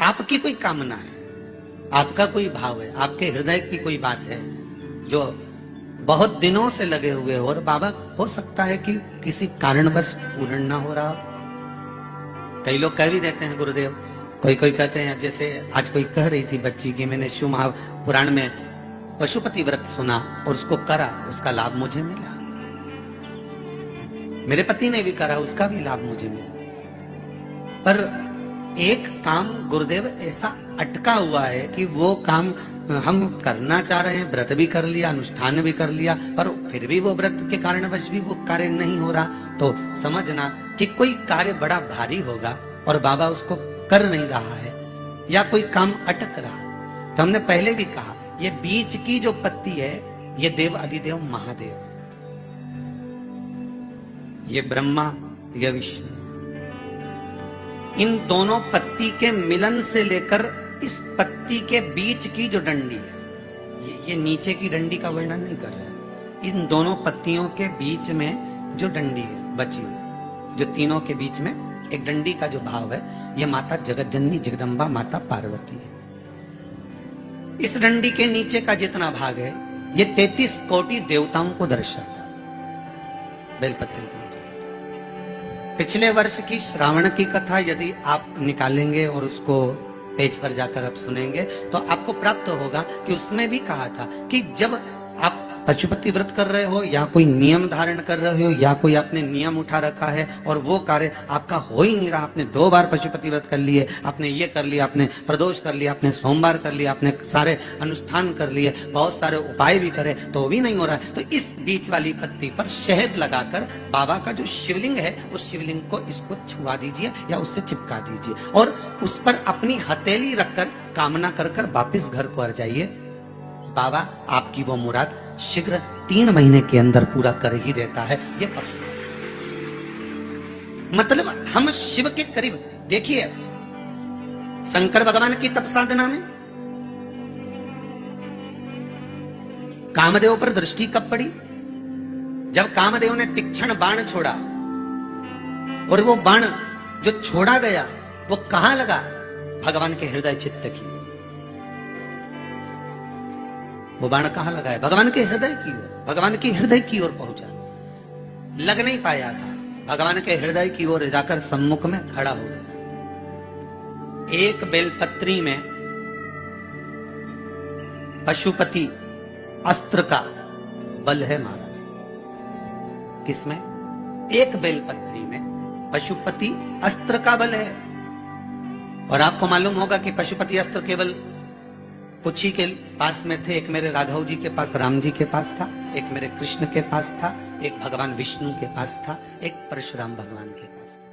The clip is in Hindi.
आपकी कोई कामना है, आपका कोई भाव है, आपके हृदय की कोई बात है जो बहुत दिनों से लगे हुए हो, और बाबा हो सकता है कि किसी कारणवश पूर्ण ना हो रहा। कई लोग कह भी देते हैं गुरुदेव, कोई कोई कहते हैं, जैसे आज कोई कह रही थी बच्ची की मैंने शिव महापुराण में पशुपति व्रत सुना और उसको करा, उसका लाभ मुझे मिला, मेरे पति ने भी करा, उसका भी लाभ मुझे मिला। पर एक काम गुरुदेव ऐसा अटका हुआ है कि वो काम हम करना चाह रहे हैं, व्रत भी कर लिया, अनुष्ठान भी कर लिया, पर फिर भी वो व्रत के कारणवश भी वो कार्य नहीं हो रहा। तो समझना कि कोई कार्य बड़ा भारी होगा और बाबा उसको कर नहीं रहा है, या कोई काम अटक रहा है। तो हमने पहले भी कहा, ये बीच की जो पत्ती है ये देव अधिदेव महादेव, ये ब्रह्मा, ये विष्णु, इन दोनों पत्ती के मिलन से लेकर इस पत्ती के बीच की जो डंडी है, ये नीचे की डंडी का वर्णन नहीं कर रहा है, इन दोनों पत्तियों के बीच में जो डंडी है बची हुई, जो तीनों के बीच में एक डंडी का जो भाव है, ये माता जगत जननी जगदम्बा माता पार्वती है। इस डंडी के नीचे का जितना भाग है ये 33 कोटि देवताओं को दर्शाता है। बेलपत्र के पिछले वर्ष की श्रावण की कथा यदि आप निकालेंगे और उसको पेज पर जाकर आप सुनेंगे तो आपको प्राप्त होगा कि उसमें भी कहा था कि जब आप पशुपति व्रत कर रहे हो, या कोई नियम धारण कर रहे हो, या कोई आपने नियम उठा रखा है और वो कार्य आपका हो ही नहीं रहा, आपने 2 बार पशुपति व्रत कर लिए, आपने ये कर लिया, आपने प्रदोष कर लिया, आपने सोमवार कर लिया, आपने सारे अनुष्ठान कर लिए, बहुत सारे उपाय भी करे, तो भी नहीं हो रहा है, तो इस बीच वाली पत्ती पर शहद लगाकर बाबा का जो शिवलिंग है उस शिवलिंग को इसको छुआ दीजिए या उससे चिपका दीजिए और उस पर अपनी हथेली रखकर कामना कर कर वापिस घर को आ जाइए। बाबा आपकी वो मुराद शीघ्र 3 महीने के अंदर पूरा कर ही देता है। ये मतलब हम शिव के करीब, देखिए शंकर भगवान की तपसाधना में कामदेव पर दृष्टि कब पड़ी? जब कामदेव ने तीक्ष्ण बाण छोड़ा और वो बाण जो छोड़ा गया वो कहां लगा? भगवान के हृदय चित्त की। वो बाण कहां लगा है? भगवान के हृदय की ओर, भगवान के हृदय की ओर पहुंचा, लग नहीं पाया था, भगवान के हृदय की ओर जाकर सम्मुख में खड़ा हो गया। एक बेलपत्री में पशुपति अस्त्र का बल है महाराज। किसमें? एक बेलपत्री में पशुपति अस्त्र का बल है। और आपको मालूम होगा कि पशुपति अस्त्र केवल कुछ ही के पास में थे। एक मेरे राघव जी के पास, राम जी के पास था, एक मेरे कृष्ण के पास था, एक भगवान विष्णु के पास था, एक परशुराम भगवान के पास था।